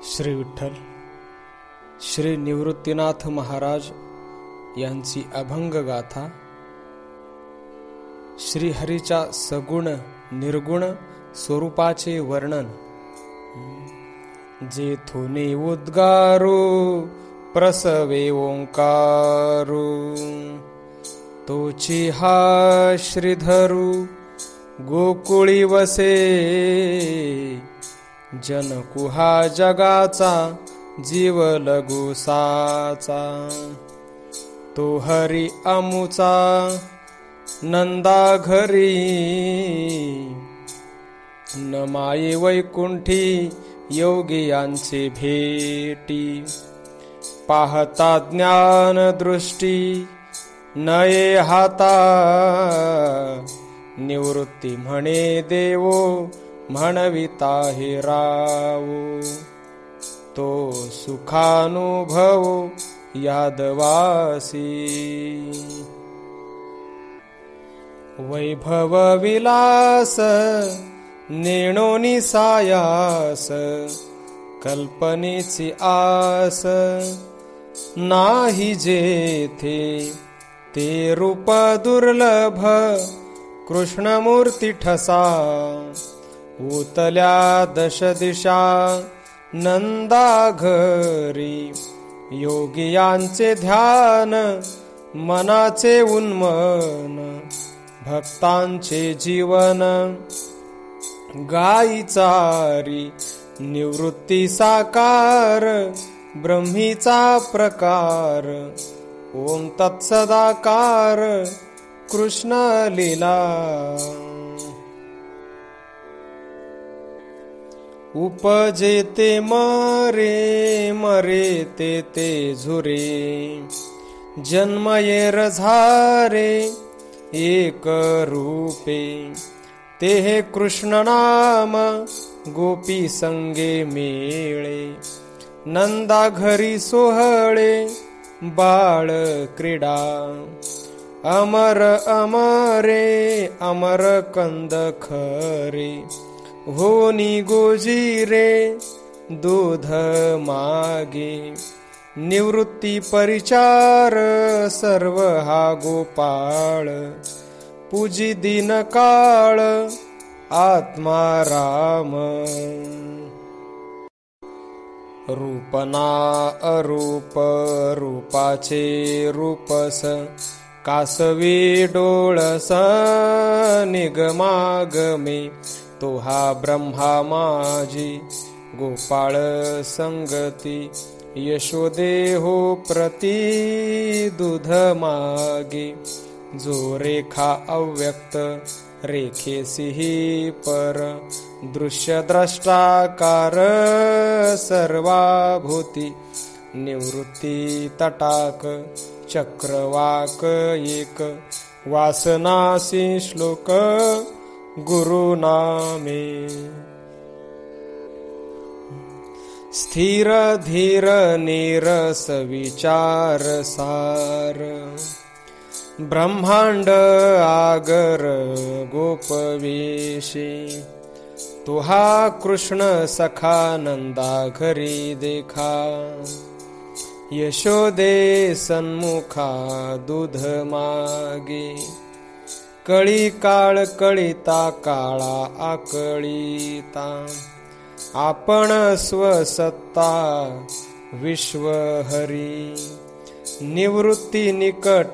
श्री विठ्ठल श्री निवृत्तीनाथ महाराज यांची अभंग गाथा. श्री हरीच्या सगुण निर्गुण स्वरूपाचे वर्णन. जेथुनी उद्गारू प्रसवे ओंकारू, तोची हा श्रीधरू गोकुळी वसे. जनकुहा जगाचा जीव लघुसाचा, तो हरी अमुचा नंदा घरी. न माये वैकुंठी योगियांचे भेटी, पाहता ज्ञान दृष्टी नये हाता. निवृत्ती म्हणे देवो म्हणविता हे रावो, तो सुखानुभव यादवासी. वैभव विलास नेणोनी सायास, कल्पनेची आस नाही जेथे. ते रूप दुर्लभ कृष्णमूर्ती ठसा, उतल्या दश दिशा नंदा घरी. योगियांचे ध्यान मनाचे उन्मन, भक्तांचे जीवन गायीचारी. निवृत्ती साकार ब्रह्मीचा प्रकार, ओम तत्सदाकार कृष्ण लीला. उपजेते मरे मरे ते झुरे, जन्म येर झारे एक रूपे. ते हे कृष्ण नाम गोपी संगे मेळे, नंदा घरी सोहळे बाळ क्रीडा. अमर अमरे अमर कंद खरे, होनी गोजीरे दूध मागे. निवृत्ती परिचार सर्व हा गोपाळ, पूजी दिन काळ आत्मा राम. रूपना अरूप रूपाचे रूपस, कासवी डोळस निगमागमे. तो हा ब्रह्मा माझी गोपाळ संगती, यशोदे हो प्रती दूध मागे. जो रेखा अव्यक्त रेखेसिही पर, दृश्य द्रष्टाकार सर्वाभूती. निवृत्ती तटाक चक्रवाक एक, वासनासी श्लोक गुरुनामे. स्थिर धीर नीरस विचार सार, ब्रह्मांड आगर गोपवेशी. तुहा कृष्ण सखा नंदा घरी देखा, यशोदे सन्मुखा दूध मागे. कळी काळ कळिता काळा आकळिता, आपण स्वसत्ता विश्व हरी. निवृत्ती निकट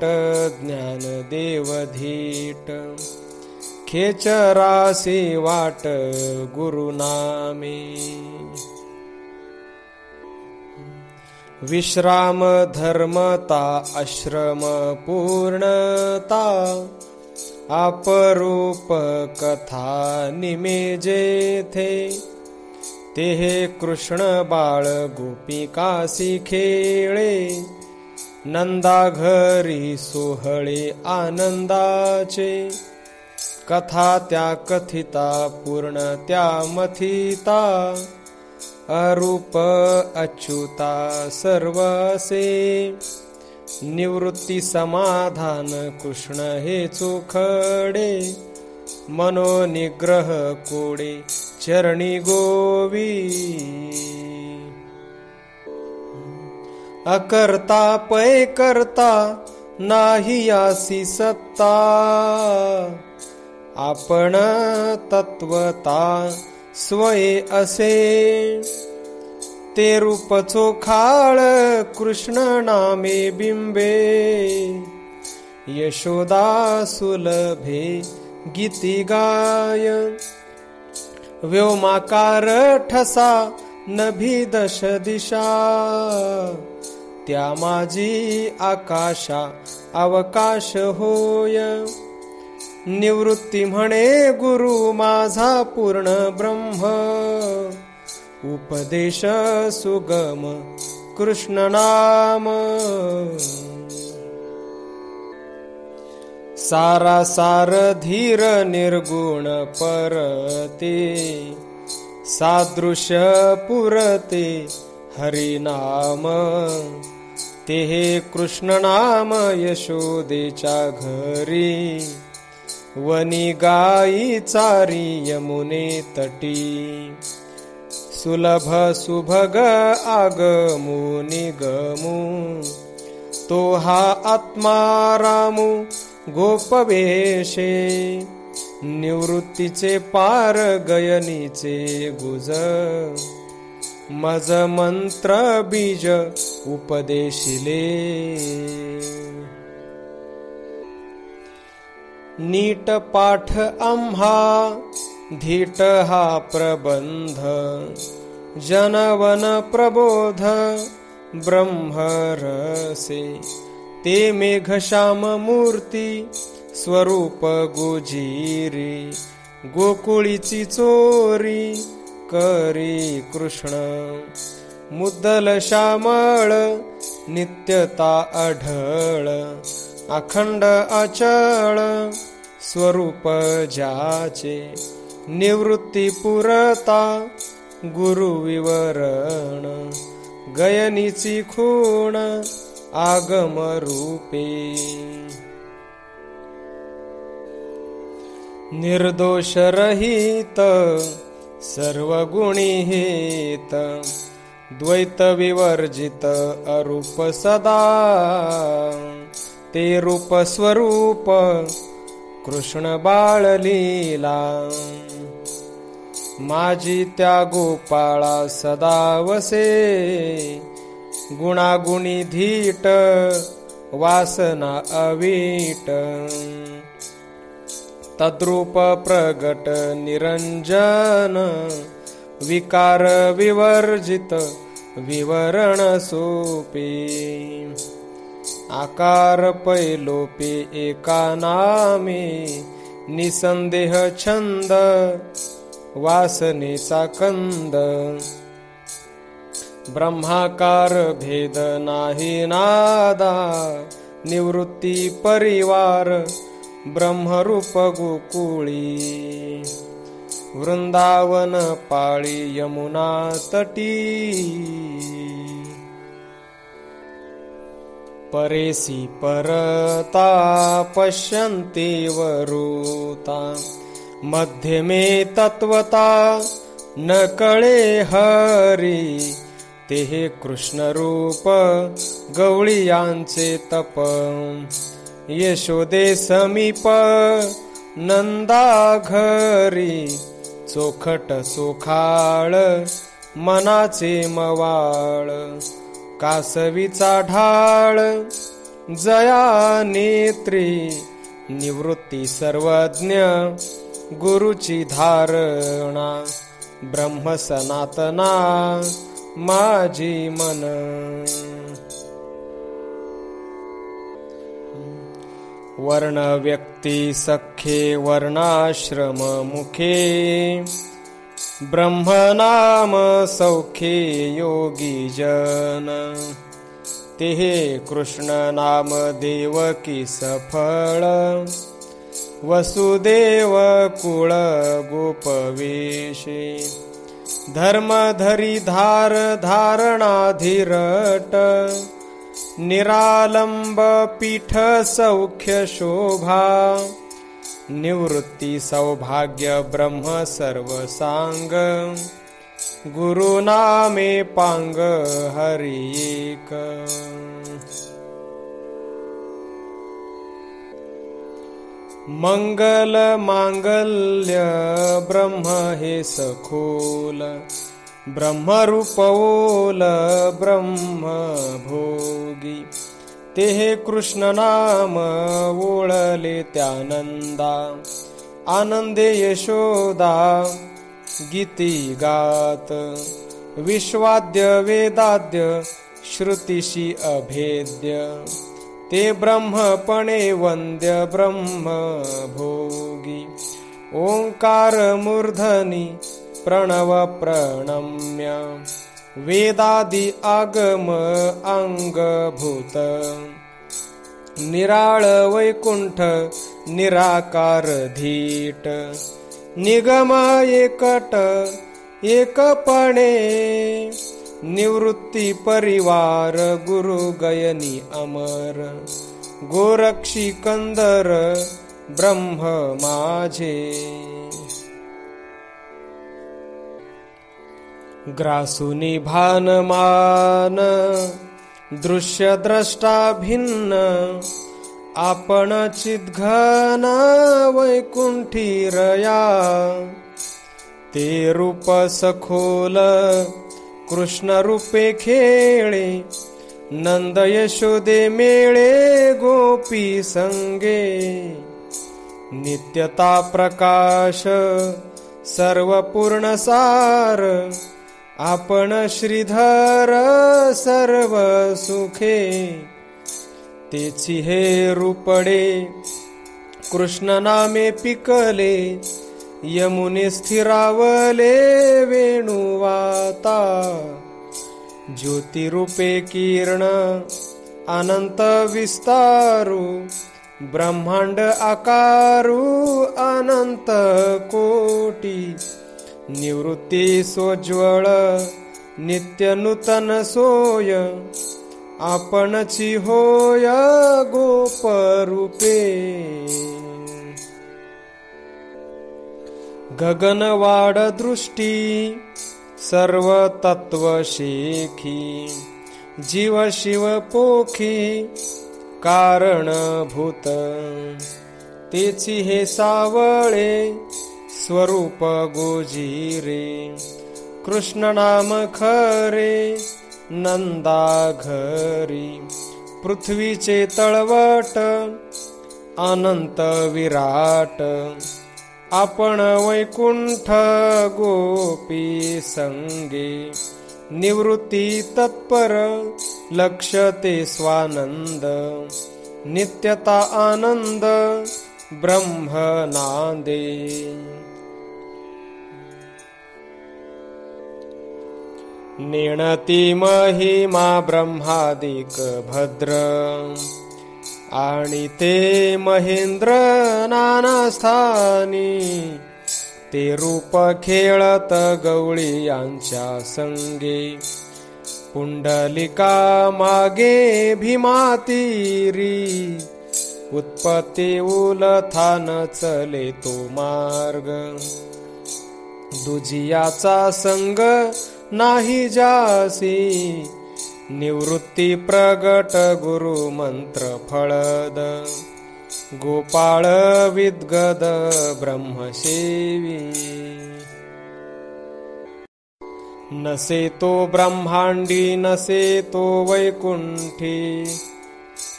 ज्ञान देव धीट, खेचरासी वाट गुरुनामे. विश्राम धर्मता आश्रम पूर्णता, अपरूप कथा निमे जेथे. ते हे कृष्ण बाळ गोपिकासी खेळे, नंदा घरी सोहळे आनंदाचे. कथा त्या कथिता पूर्ण त्या मथिता, अरूप अच्युता सर्वसे. निवृत्ती समाधान कृष्ण हे चोखडे, मनोनिग्रह कोडे चरणी गोवी. अकर्ता पै करता नाही यासी सत्ता, आपण तत्वता स्वये असे, ते रूप चोखाळ कृष्ण नामे बिंबे, यशोदा सुलभे गीती गाय, व्योमाकार ठसा नभी दश दिशा, त्या माझी आकाशा अवकाश होय, निवृत्ती म्हणे गुरु माझा पूर्ण ब्रह्म, उपदेश सुगम कृष्ण नाम, सारासार धीर निर्गुण परते, सादृश्य पुरते हरिनाम, ते हे कृष्ण नाम यशोदेच्या घरी, वनी गाई चारी यमुने तटी, सुलभ सुभग आगमू निगमू, तो हा आत्मा रामू गोपवेशे, निवृत्तीचे पार गयनीचे गुज, मज मंत्र बीज उपदेशिले, नीट पाठ आम्हा धीट हा प्रबंध, जनवन प्रबोध ब्रह्मरसे, ते मेघश्याम मूर्ती स्वरूप गुजिरी, गोकुळीची चोरी करी कृष्ण, मुद्दल श्यामळ नित्यता अढळ, अखंड अचळ स्वरूप ज्याचे, निवृत्ती पुरता गुरु विवरण, गयनीची खूण आगम रूपे, निर्दोष रहित सर्व गुणी हेत, द्वैत विवर्जित अरूप सदा, ते रूप स्वरूप कृष्ण बाळ लीला, माझी त्या गोपाळा सदा वसे, गुणागुणी धीट वासना अवीट, तद्रूप प्रगट निरंजन, विकार विवर्जित विवरण सोपे, आकार पैलोपे एका नामे, निसंदेह छंद वासनेचा कंद, ब्रह्माकार भेद नाही नादा, निवृत्ती परिवार ब्रह्मरूप गोकुळी, वृंदावन पाळी यमुना तटी, परेसी परता पश्यन्ते वरुता, मध्यमे तत्वता न कळे हरी, ते हे कृष्ण रूप गवळियांचे तप, यशोदे समीप नंदा घरी, चोखट चोखाळ मनाचे मवाळ, कासवीचा ढाळ जया नेत्री, निवृत्ती सर्वज्ञ गुरुची धारणा, ब्रह्म सनातना माझी मन, वर्ण व्यक्ती सख्ये वर्णाश्रम मुखे, ब्रह्मनाम सौख्ये योगी जन, ते हे कृष्ण नाम देवकी सफळ, वसुदेव कुळ गोपवेशे, धर्मधरी धार धारणाधिरट, निरालंब पीठ सौख्य शोभा, निवृत्ती सौभाग्य ब्रह्म सर्व सांग, गुरु नामे पांग हरि एक. मंगल मांगल्य ब्रह्म हे सखोल, ब्रह्मरूप ओल ब्रह्म भोगी. ते हे कृष्ण नाम ओळले त्यानंदा, आनंदे यशोदा गीती गात. विश्वाद्य वेदाद्य श्रुतिशी अभेद्य, ते ब्रह्मपणे वंद्य ब्रह्म भोगी. ओंकार मूर्धनी प्रणव प्रणम्य, वेदादि आगम अंगभूत. निराळ वैकुंठ निराकार धीट, निगम एकट एकपणे. निवृत्ती परिवार गुरु गयनी अमर, गोरक्षी कंदर ब्रह्म माझे. ग्रासुनी भानमान दृश्य द्रष्टा भिन्न, आपण चिद्घन वैकुंठी रया. ते रूप सखोल कृष्ण रूपे खेळे, नंद यशोदे मेळे गोपी संगे. नित्यता प्रकाश सर्व पूर्ण सार, आपण श्रीधर सर्व सुखे. तेची हे रूपडे कृष्ण नामे पिकले, यमुने स्थिरावले वेणुवाता. ज्योतिरूपे किरण अनंत विस्तारू, ब्रह्मांड आकारू अनंत कोटी. निवृत्ती सोज्वळ नित्य नूतन सोय, आपणची होय गोपरूपे. गगनवाड दृष्टी सर्व तत्व शेखी, जीव शिव पोखी कारणभूत. तेची हे सावळे स्वरूप गोजिरे, कृष्ण नाम खरे नंदा घरी. पृथ्वीचे तळवट अनंत विराट, आपण वैकुंठ गोपी संगे. निवृत्ती तत्पर लक्ष ते स्वानंद, नित्यता आनंद ब्रह्म नांदे. नेणती महिमा ब्रह्मादिक भद्र, आणि ते महेंद्र नाना स्थानी. ते रूप खेळत गवळी यांच्या संगे, पुंडलिका मागे भीमातीरी. उत्पत्ती उलथान चले तो मार्ग, दुजियाचा संग नाही जासी. निवृत्ती प्रगट गुरु मंत्र फळद, गोपाळ विद्गद ब्रह्मसेवी. नसे तो ब्रह्मांडी नसे तो वैकुंठी,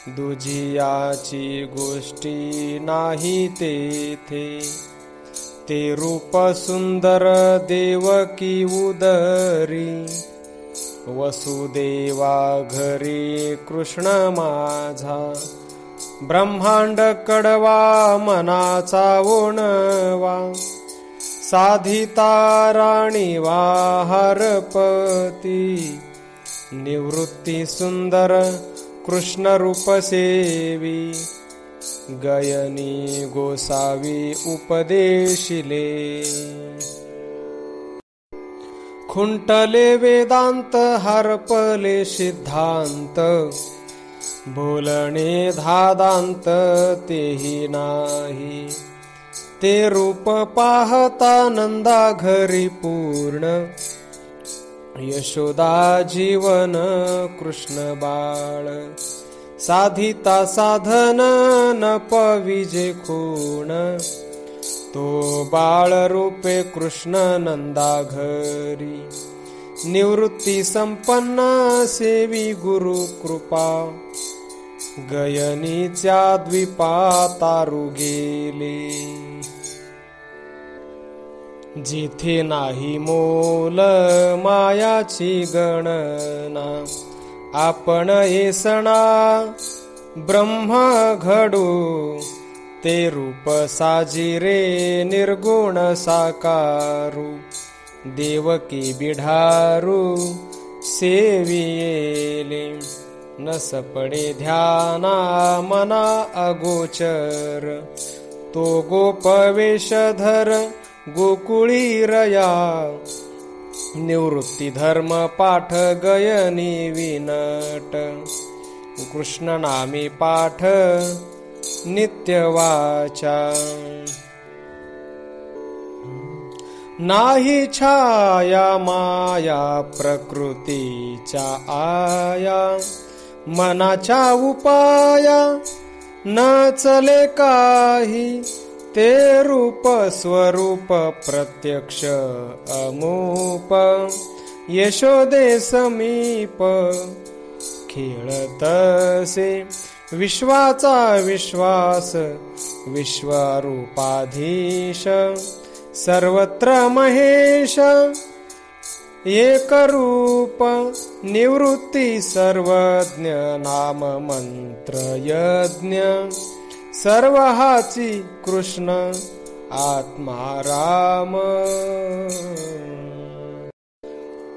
दुजियाची गोष्टी नाही तेथे. ते रूप सुंदर देवकी उदरी, वसुदेवा घरी कृष्ण माझा. ब्रह्मांड कडवा मनाचा ओणवा, साधिता राणी वाहारपती. निवृत्ती सुंदर कृष्ण रूप सेवी, गयनी गोसावी उपदेशिले. खुंटले वेदांत हरपले सिद्धांत, बोलणे धादांत तेही नाही. ते रूप पाहता नंदा घरी पूर्ण, यशोदा जीवन कृष्ण बाळ, साधिता साधन न पविजे खूण, तो बाळ रूपे कृष्ण नंदा घरी, निवृत्ती संपन्न सेवी गुरु कृपा, गयनीच्या द्वीपा तारू गेले, जिथे नाही मोल मायाची गणना, आपण येसणा ब्रह्म घडू, ते रूप साजिरे निर्गुण साकारू, देवकी बिढारू सेवियेले, न सपडे ध्याना मना अगोचर, तो गोपवेशधर गोकुळी रया, निवृत्ती धर्म पाठ गयनी विनट, कृष्ण नामी पाठ नित्य वाचा, नाही छाया माया प्रकृतीच्या आया, मनाच्या उपाया न चले काही, ते रूप स्वरूप प्रत्यक्ष अमूप, यशोदे समीप खेळतसे, विश्वाचा विश्वास विश्वरूपाधीश, सर्वत्र महेश एक रूप, निवृत्ती सर्वज्ञ नाम मंत्र यज्ञ, सर्व हाची कृष्ण आत्मा राम,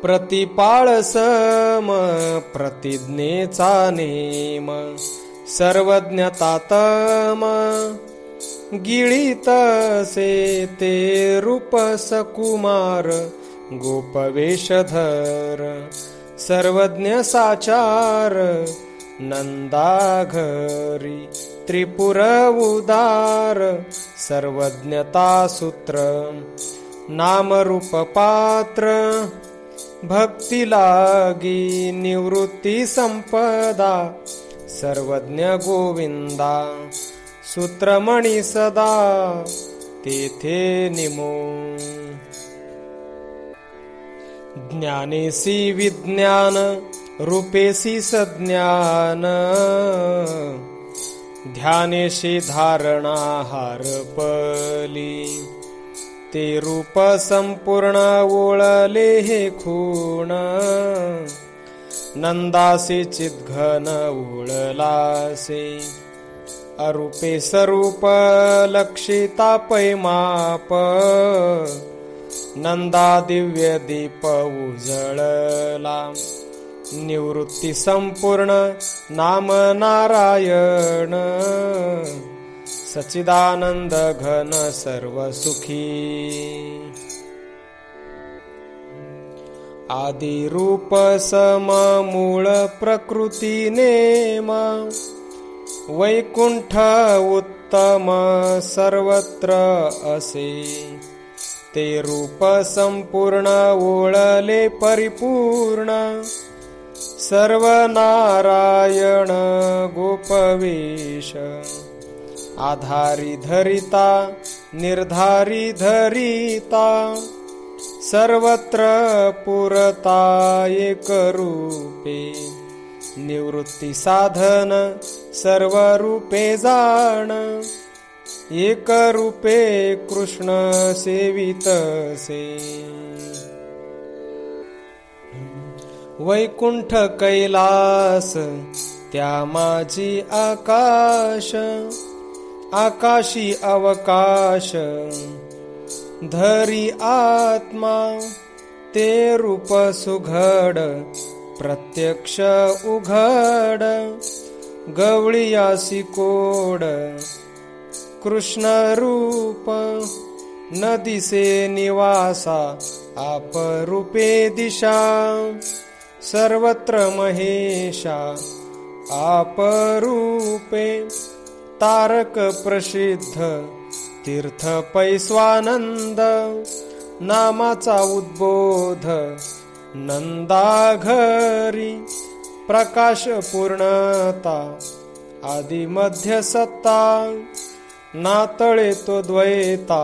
प्रतिपाळ सम प्रतिज्ञेचा नेम, सर्वज्ञता तम गिळीतसे, ते रूप सकुमार गोपवेशधर, सर्वज्ञ साचार नंदा घरी, त्रिपुर उदार सर्वज्ञता सूत्र, नाम रूप पात्र भक्ती लागी, निवृत्ती संपदा सर्वज्ञ गोविंदा, सूत्रमणी सदा तेथे निमो, ज्ञानेसी विज्ञान रूपेसी सज्ञान, ध्यानेशी धारणा हारपली, ते रूप संपूर्ण ओळले हे खूण, नंदासे चिद्घन ओळलासे, अरूपे स्वरूप लक्षिता पैमाप, नंदा दिव्य दीप उजळला, निवृत्ती संपूर्ण नाम नारायण, सच्चिदानंद घन सर्व सुखी, आदि रूप सम मूळ प्रकृती नेम, वैकुंठ उत्तम सर्वत्र असे, ते रूप संपूर्ण ओळले परिपूर्ण, सर्व नारायण गोपवेश, आधारी धरिता निर्धारी धरिता, सर्वत्र पुरता एक रूपे, निवृत्ती साधन सर्व रूपे जाण, एक रूपे कृष्ण सेवितसे, वैकुंठ कैलास त्या माझी आकाश, आकाशी अवकाश धरी आत्मा, ते रूप सुघड प्रत्यक्ष उघड, गवळीयासी कोड कृष्ण रूप, न दिसे निवासा आप रूपे दिशा, सर्वत्र महेशा आप रूपे, तारक प्रसिद्ध तीर्थ पैस्वानंद, नामाचा उद्बोध नंदा घरी प्रकाश पूर्णता आदि मध्य सत्ता नातळे तो द्वैता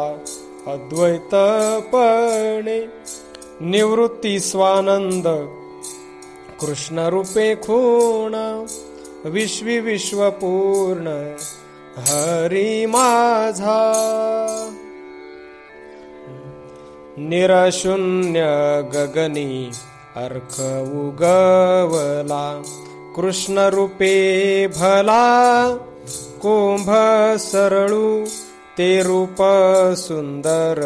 अद्वैतपणे निवृत्ती स्वानंद कृष्ण रूपे खूण विश्वी विश्वपूर्ण हरी माझा निरशून्य गगनी अर्क उगवला कृष्ण रूपे भला कुंभ सरळू ते रूप सुंदर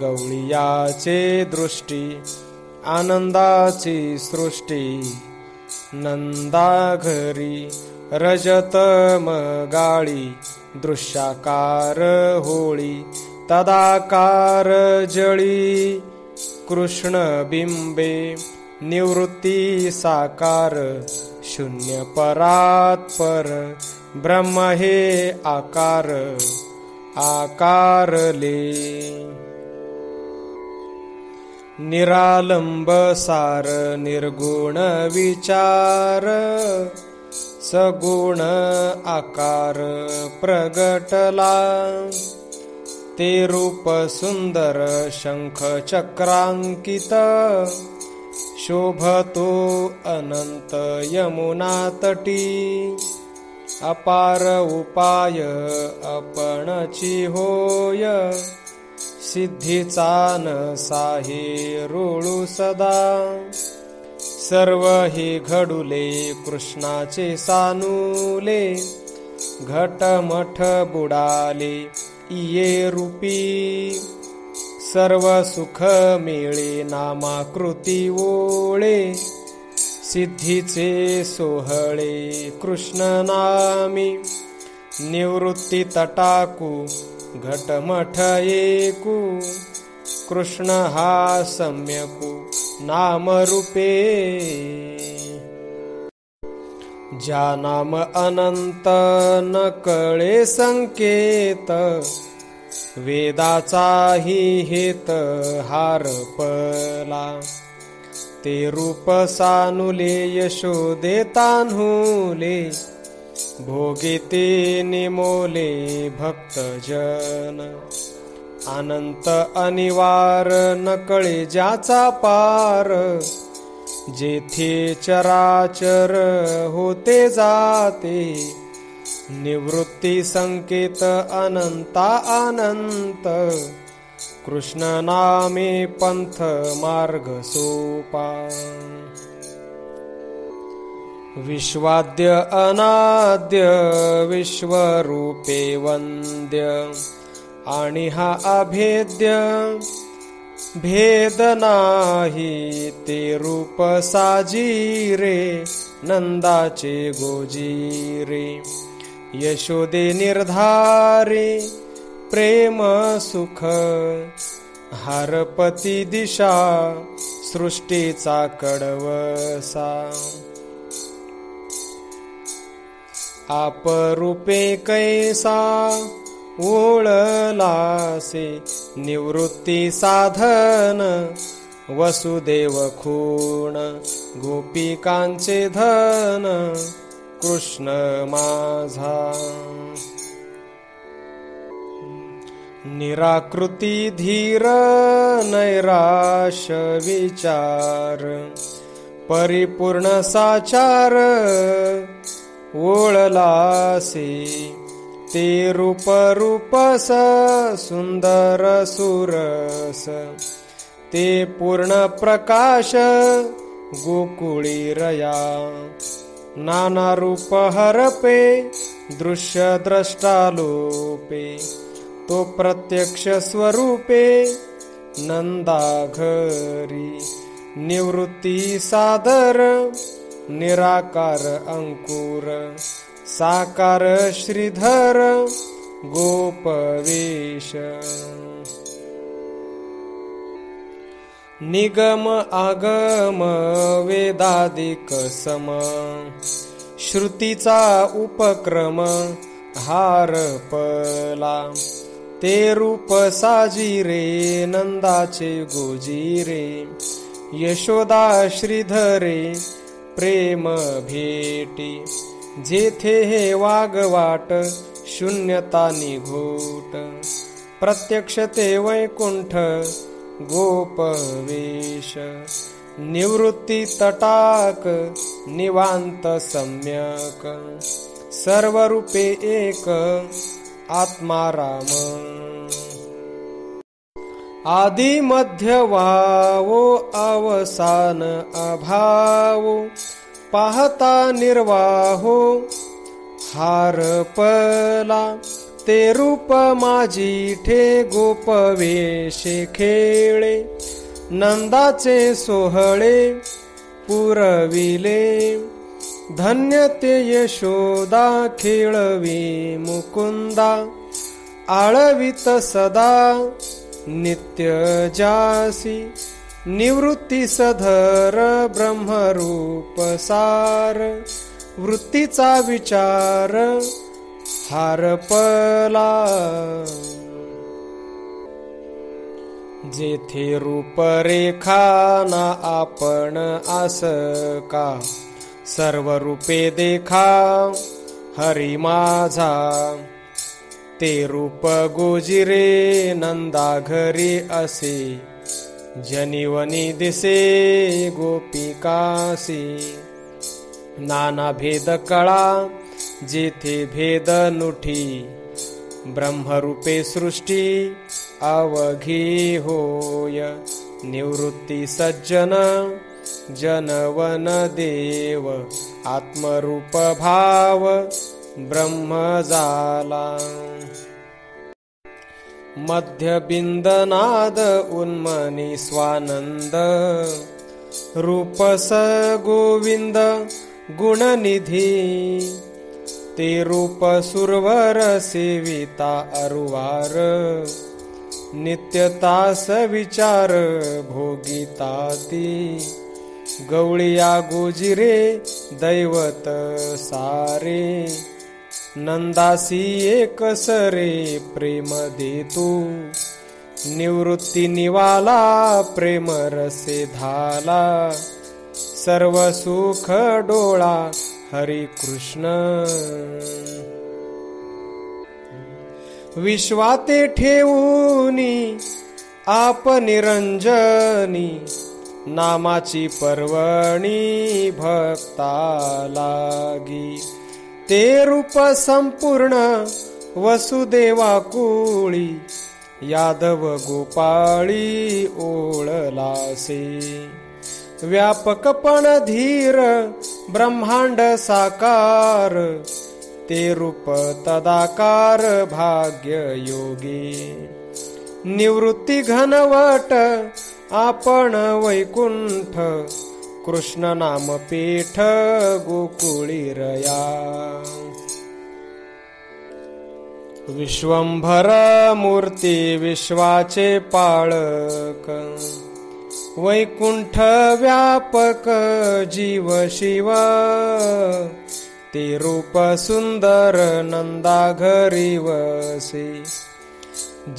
गवळीयाचे दृष्टी आनंदाची सृष्टी नंदा घरी रजतम गाळी दृश्याकार होळी तदाकार जळी कृष्ण बिंबे निवृत्ती साकार शून्य परात्पर ब्रह्म हे आकार आकारले निरालंब सार निर्गुण विचार सगुण आकार प्रगटला ते रूप सुंदर शंख चक्रांकित शोभतो अनंत यमुना तटी अपार उपाय आपणची होय सिद्धीचा नसाहे रोळू सदा सर्व हे घडुले कृष्णाचे सानुले घटमठ बुडाले इये रूपी सर्व सुख मिळे नामाकृती ओळे सिद्धीचे सोहळे कृष्ण नामी निवृत्ती तटाकू घटमठ एकू कृष्ण हा सम्यकू नामरूपे ज्या नाम अनंत न कळे संकेत वेदाचाही हेत हारपला ते रूप सानुले यशोदे तान्हुले भोगे ते निमोले भक्तजन अनंत अनिवार न कळे ज्याचा पार जेथे चराचर होते जाते निवृत्ती संकेत अनंता अनंत कृष्ण नामे पंथ मार्ग सोपा विश्वाद्य अनाद्य विश्वरूपे वंद्य आणि हा अभेद्य भेद नाही ते रूप साजीरे नंदाचे गोजीरे यशोदे निर्धारे प्रेम सुख हारपती दिशा सृष्टीचा कडवसा आपरूपे कैसा ओळलासे निवृत्ती साधन वसुदेव खूण गोपिकांचे धन कृष्ण माझा निराकृती धीर नैराश विचार परिपूर्ण साचार ओळलासे ते रूप रूपस सुंदर सुरस ते पूर्ण प्रकाश गोकुळी रया नाना रूप हरपे दृश्य द्रष्टालोपे तो प्रत्यक्ष स्वरूपे नंदा घरी निवृत्ती सादर निराकार अंकुर साकार श्रीधर गोपवेश निगम आगम वेदादिक सम श्रुतीचा उपक्रम हारपला ते रूप साजिरे नंदाचे गोजीरे यशोदा श्रीधरे प्रेम भेटी, जेथे हे वागवाट शून्यता निघोट, प्रत्यक्ष ते वैकुंठ गोपवेश, निवृत्ती तटाक निवांत सम्यक, सर्व रूपे एक आत्मा राम, आदि मध्य वावो अवसान अभावो, पाहता निर्वाहो हारपला, ते रूप माझी ठे गोपवेशे खेळे, नंदाचे सोहळे पुरविले, धन्य ते यशोदा खेळवी मुकुंदा, आळवित सदा नित्य जासी, निवृत्ती सधर ब्रह्मरूप सार, वृत्तीचा विचार हारपला, जेथे रूपरेखा ना आपण आसका, सर्व रूपे देखा हरी माझा, ते रूप गोजिरे नंदा घरी असे, जनिवनी दिसे गोपिकासी, नाना भेद कळा जेथे भेद नुठी, ब्रह्मरूपे सृष्टी अवघी होय, निवृत्ती सज्जन जनवन देव, आत्मरूप भाव ब्रह्म झाला, मध्यबिंदनाद उन्मनी स्वानंद, रूपस गोविंद गुणनिधी, ते रूप सुरवर सेविता अरुवार, नित्यतास विचार भोगिताती, गवळिया गोजिरे दैवत सारे, नंदासी एकसरे प्रेम देतू, निवृत्ती निवाला प्रेम रसे धाला, सर्व सुख डोळा हरी कृष्ण, विश्वाते ठेवूनी आप निरंजनी, नामाची पर्वणी भक्ता लागी, ते रूप संपूर्ण वसुदेवा कुळी, यादव गोपाळी ओळलासे, व्यापकपण धीर ब्रह्मांड साकार, ते रूप तदाकार भाग्य योगी, निवृत्ती घनवट आपण वैकुंठ, कृष्ण नाम पीठ गोकुळी रया, विश्वंभर मूर्ती विश्वाचे पाळक, वैकुंठ व्यापक जीव शिव, ते रूप सुंदर नंदा घरी वसे,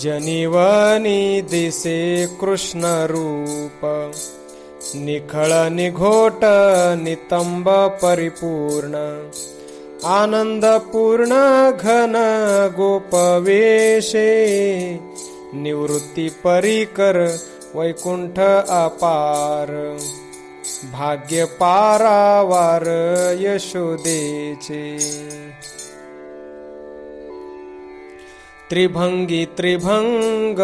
जनिवनी दिसे कृष्ण रूप, निखळ निघोट नितंब परिपूर्ण, आनंदपूर्ण घन गोपवेशे, निवृत्ती परिकर वैकुंठ अपार, भाग्य पारावार यशोदेचे, त्रिभंगी त्रिभंग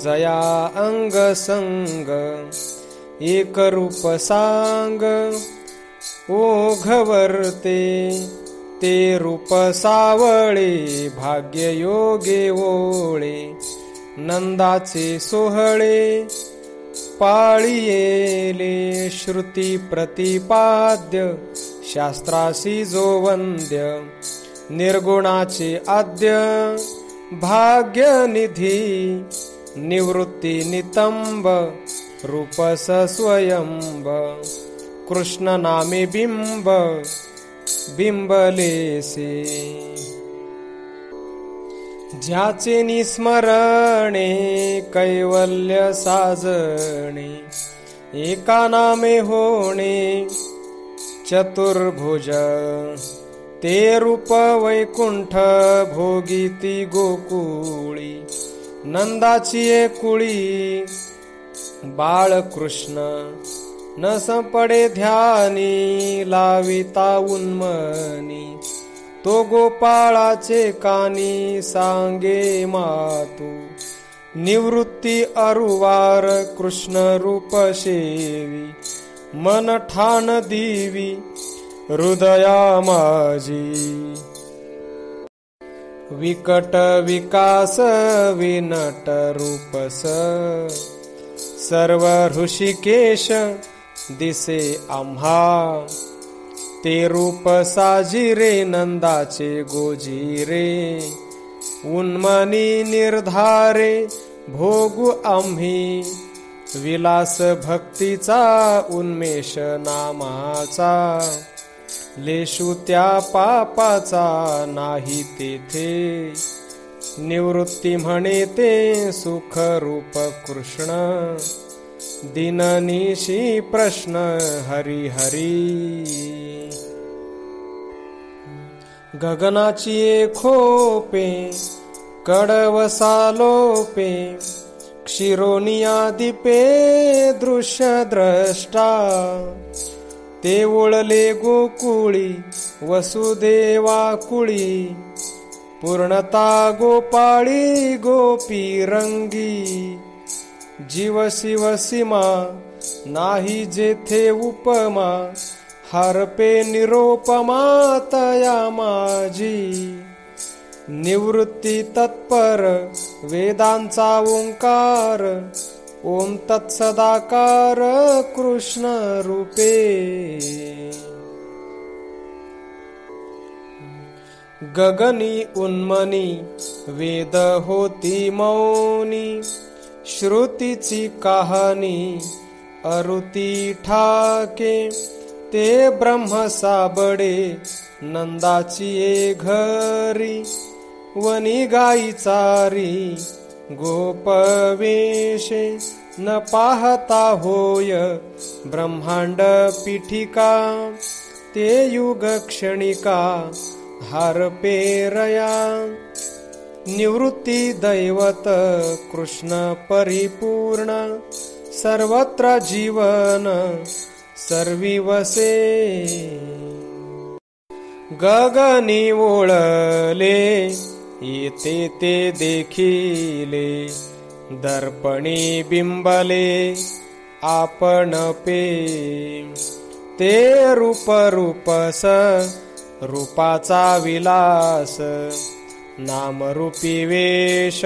जया अंग संग, एक रूप सांग ओघवरते, ते रूप सावळे भाग्य योगे ओळे, नंदाचे सोहळे पाळियेले, श्रुती प्रतिपाद्य शास्त्रासी जो वंद्य, निर्गुणाचे आद्य भाग्य निधी, निवृत्ती नितंब रूपस स्वयंब, कृष्ण नामे बिंब बिंबलेसे, ज्याचे निस्मरणे कैवल्य साजणे, एका नामे होणे चतुर्भुज, ते रूप वैकुंठ भोगिती गोकुळी. नंदाची एकुळी बाळकृष्ण, न संपडे ध्यानी लाविता उन्मनी. तो गोपाळाचे कानी सांगे मातू, निवृत्ती अरुवार कृष्ण रूप सेवी. मन ठाण दिवी हृदया माझी, विकट विकास विनट रूपस. सर्व ऋषिकेश दिसे आम्हा, ते रूप साजिरे नंदाचे गोजिरे. उन्मनी निर्धारे भोगू आम्ही, विलास भक्तीचा उन्मेष नामाचा. लेशू त्या पापाचा नाही तेथे, निवृत्ती म्हणे ते सुख रूप कृष्ण. दिननिशी प्रश्न हरी हरी. गगनाची खोपे कडवसा लोपे, क्षिरोनिया दीपे दृश्य द्रष्टा. ते ओळले गोकुळी वसुदेवा कुळी, पूर्णता गोपाळी गोपी रंगी. जीव शिव सीमा नाही जेथे उपमा, हरपे निरोपमा तया माझी. निवृत्ती तत्पर वेदांचा ओंकार, ओम तत्सदाकार कृष्ण रूपे. गगनी उन्मनी वेद होती मौनी, श्रुतीची कहाणी अरुती ठाके. ते ब्रह्म साबडे नंदाची घरी, वनी गाई चारी गोपवेशे. न पाहता होय ब्रह्मांड पीठिका, ते युग क्षणिका हरपेरया. निवृत्ती दैवत कृष्ण परिपूर्ण, सर्वत्र जीवन सर्वी वसे. गगनी ओळले येते ते देखिले, दर्पणी बिंबले आपण पे. ते रूप रूपस रूपाचा विलास, नामरूपी वेश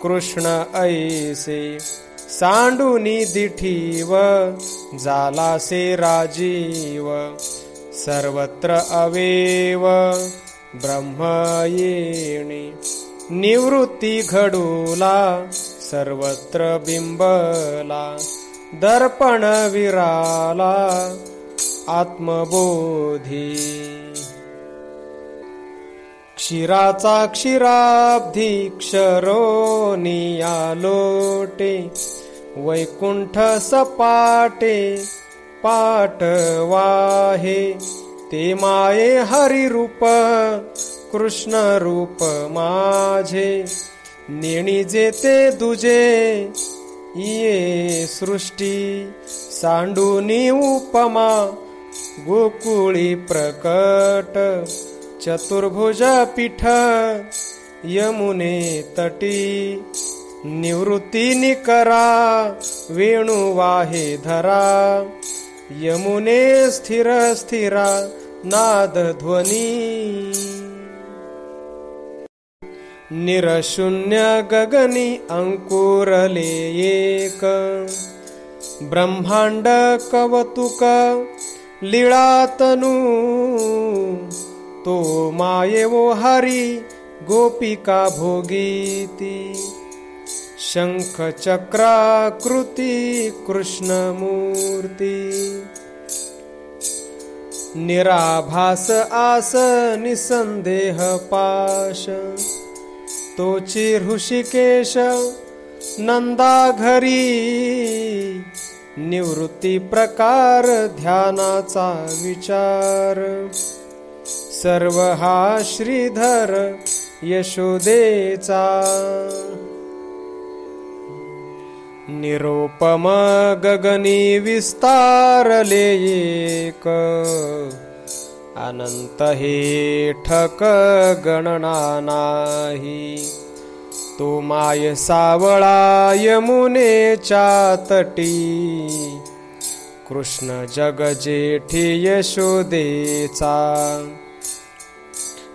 कृष्ण ऐसे. सांडूनी दिठीव जालासे राजीव, सर्वत्र अवेव ब्रह्म येणे. निवृत्ती घडूला सर्वत्र बिंबला, दर्पण विराला आत्मबोधी. क्षीराचा क्षीराब्धी क्षरोनिया लोटे, वैकुंठ सपाटे पाटवाहे. ते माये हरिरूप कृष्ण रूप माझे, नेणी जेते दुजे ये सृष्टी. सांडूनी उपमा गोकुळी प्रकट, चतुर्भुज पीठ यमुने तटी. निवृत्ती निकरा वेणू वाहे धरा, यमुने स्थिर स्थिरा नाद ध्वनी. निरशून्य गगनी अंकुरले एक, ब्रह्मांड कवतुक लीळातनू. तो मायेवो हरी गोपिका भोगीती, शंख चक्राकृती कृष्णमूर्ती. निराभास आस निसंदेह पाश, तोची ऋषिकेश नंदा घरी. निवृत्ती प्रकार ध्यानाचा विचार। सर्व हा श्रीधर यशोदेचा, निरोपम गगनी विस्तारले एक, अनंत हे ठक गणना नाही। तो माय सावळा यमुनेच्या तटी, कृष्ण जग जेठी यशोदेचा।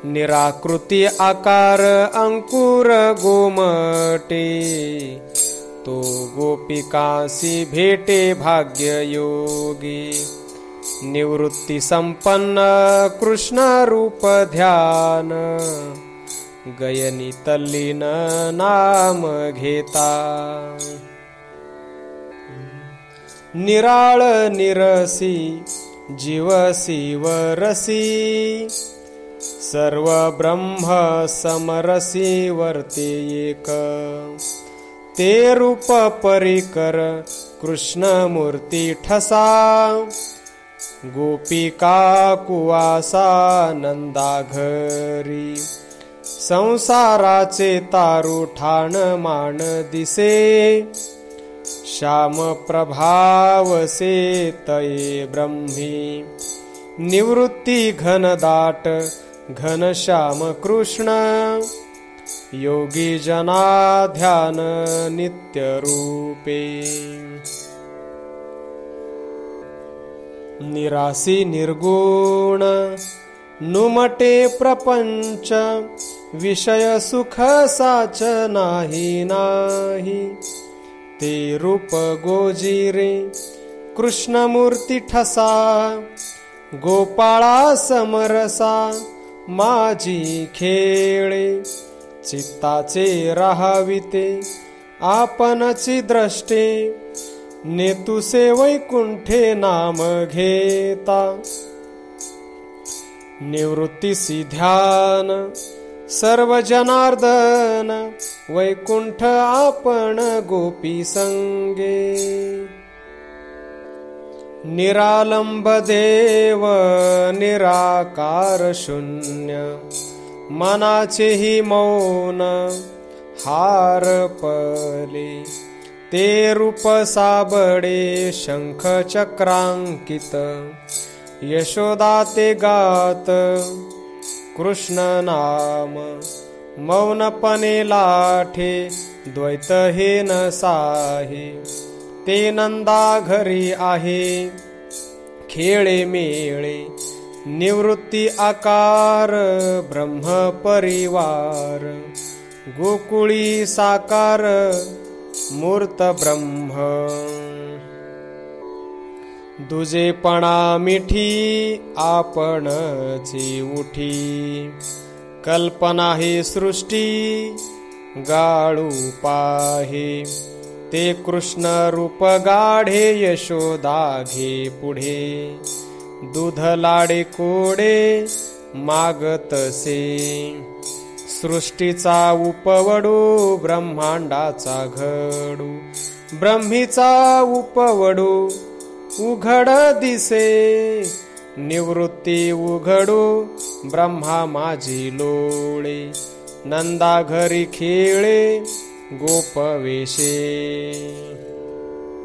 निराकृती आकार अंकुर गोमटे, तो गोपिकासी भेटे भाग्य योगी। निवृत्ती संपन्न कृष्ण रूप ध्यान, गयनी तल्लीन नाम घेता। निराळ निरसी जीवसी वरसी, सर्व ब्रह्म समरसी वर्ते एक। ते रूप परिकर कृष्ण मूर्ती ठसा, गोपिका कुवासा नंदा घरी। संसाराचे तारू ठाण मान दिसे, श्याम प्रभावसे तये ब्रह्मी। निवृत्ती घनदाट घनश्याम कृष्ण, योगी जना ध्यान नित्य रूपे। निरासी निर्गुण नुमटे प्रपंच, विषय सुख साच नाही नाही। ते रूप गोजिरे कृष्णमूर्ती ठसा, गोपाळा समरसा माझी खेळे। चित्ताचे राहाविते आपणची द्रष्टे, नेतुसे वैकुंठे नाम घेता। निवृत्तीसी ध्यान सर्व जनार्दन, वैकुंठ आपण गोपी संगे। निरालंब देव निराकार शून्य, मनाचेही मौन हार पले। ते रूप साबडे शंख चक्रांकित, यशोदा ते गात कृष्ण नाम। मौनपणे लाठे द्वैत हे न साहे, ते नंदा घरी आहे खेळे मेळे। निवृत्ती आकार ब्रह्म परिवार, गोकुळी साकार मूर्त ब्रह्म। दुजेपणा मिठी आपणची उठी, कल्पना ही सृष्टी गाळू पाहे। ते कृष्ण रूप गाढे यशोदा घे पुढे, दूध लाडे कोडे मागतसे। सृष्टीचा उपवडू ब्रह्मांडाचा घडू, ब्रह्मीचा उपवडू उघड दिसे। निवृत्ती उघडू ब्रह्मा माझी लोळे, नंदा घरी खेळे गोपवेशे।